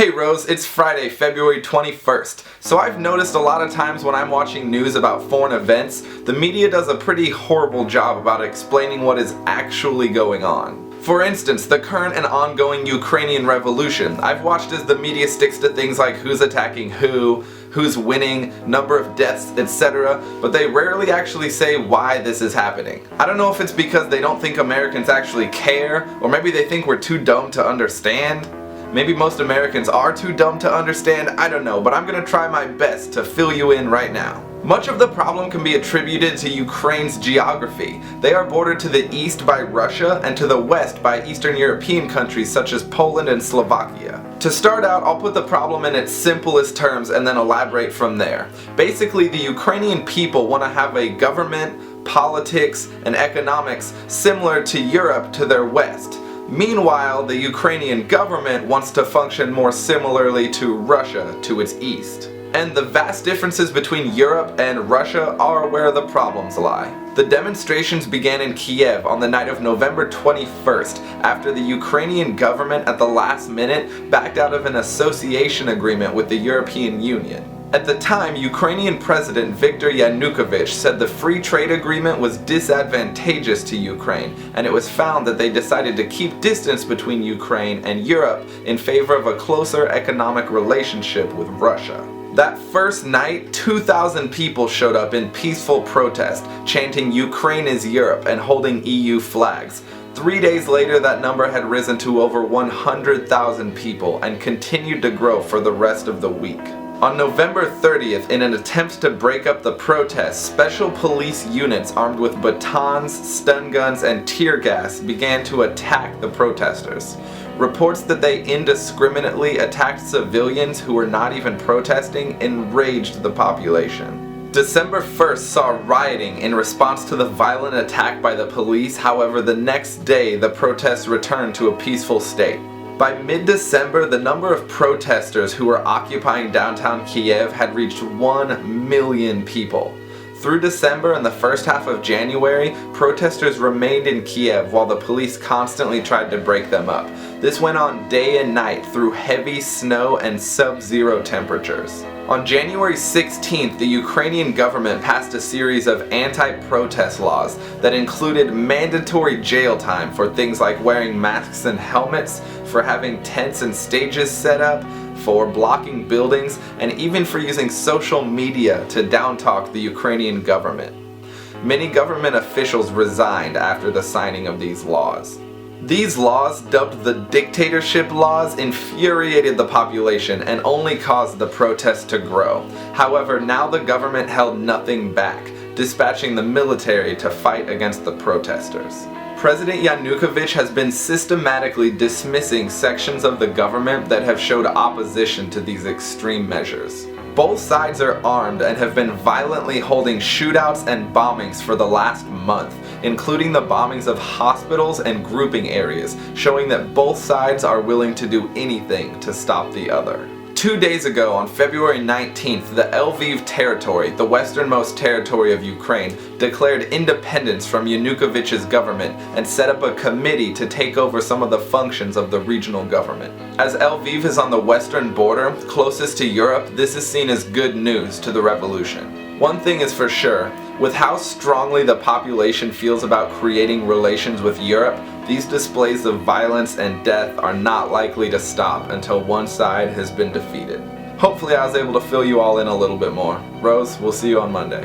Hey Rose, it's Friday, February 21st. So I've noticed a lot of times when I'm watching news about foreign events, the media does a pretty horrible job about explaining what is actually going on. For instance, the current and ongoing Ukrainian revolution. I've watched as the media sticks to things like who's attacking who's winning, number of deaths, etc., but they rarely actually say why this is happening. I don't know if it's because they don't think Americans actually care, or maybe they think we're too dumb to understand. Maybe most Americans are too dumb to understand, I don't know, but I'm gonna try my best to fill you in right now. Much of the problem can be attributed to Ukraine's geography. They are bordered to the east by Russia and to the west by Eastern European countries such as Poland and Slovakia. To start out, I'll put the problem in its simplest terms and then elaborate from there. Basically, the Ukrainian people want to have a government, politics, and economics similar to Europe to their west. Meanwhile, the Ukrainian government wants to function more similarly to Russia to its east. And the vast differences between Europe and Russia are where the problems lie. The demonstrations began in Kiev on the night of November 21st after the Ukrainian government at the last minute backed out of an association agreement with the European Union. At the time, Ukrainian President Viktor Yanukovych said the free trade agreement was disadvantageous to Ukraine, and it was found that they decided to keep distance between Ukraine and Europe in favor of a closer economic relationship with Russia. That first night, 2,000 people showed up in peaceful protest, chanting "Ukraine is Europe" and holding EU flags. 3 days later, that number had risen to over 100,000 people and continued to grow for the rest of the week. On November 30th, in an attempt to break up the protests, special police units armed with batons, stun guns, and tear gas began to attack the protesters. Reports that they indiscriminately attacked civilians who were not even protesting enraged the population. December 1st saw rioting in response to the violent attack by the police. However, the next day the protests returned to a peaceful state. By mid-December, the number of protesters who were occupying downtown Kiev had reached 1 million people. Through December and the first half of January, protesters remained in Kiev while the police constantly tried to break them up. This went on day and night through heavy snow and sub-zero temperatures. On January 16th, the Ukrainian government passed a series of anti-protest laws that included mandatory jail time for things like wearing masks and helmets, for having tents and stages set up, for blocking buildings, and even for using social media to downtalk the Ukrainian government. Many government officials resigned after the signing of these laws. These laws, dubbed the dictatorship laws, infuriated the population and only caused the protests to grow. However, now the government held nothing back, dispatching the military to fight against the protesters. President Yanukovych has been systematically dismissing sections of the government that have showed opposition to these extreme measures. Both sides are armed and have been violently holding shootouts and bombings for the last month, including the bombings of hospitals and grouping areas, showing that both sides are willing to do anything to stop the other. 2 days ago, on February 19th, the Lviv territory, the westernmost territory of Ukraine, declared independence from Yanukovych's government and set up a committee to take over some of the functions of the regional government. As Lviv is on the western border, closest to Europe, this is seen as good news to the revolution. One thing is for sure, with how strongly the population feels about creating relations with Europe, these displays of violence and death are not likely to stop until one side has been defeated. Hopefully I was able to fill you all in a little bit more. Rose, we'll see you on Monday.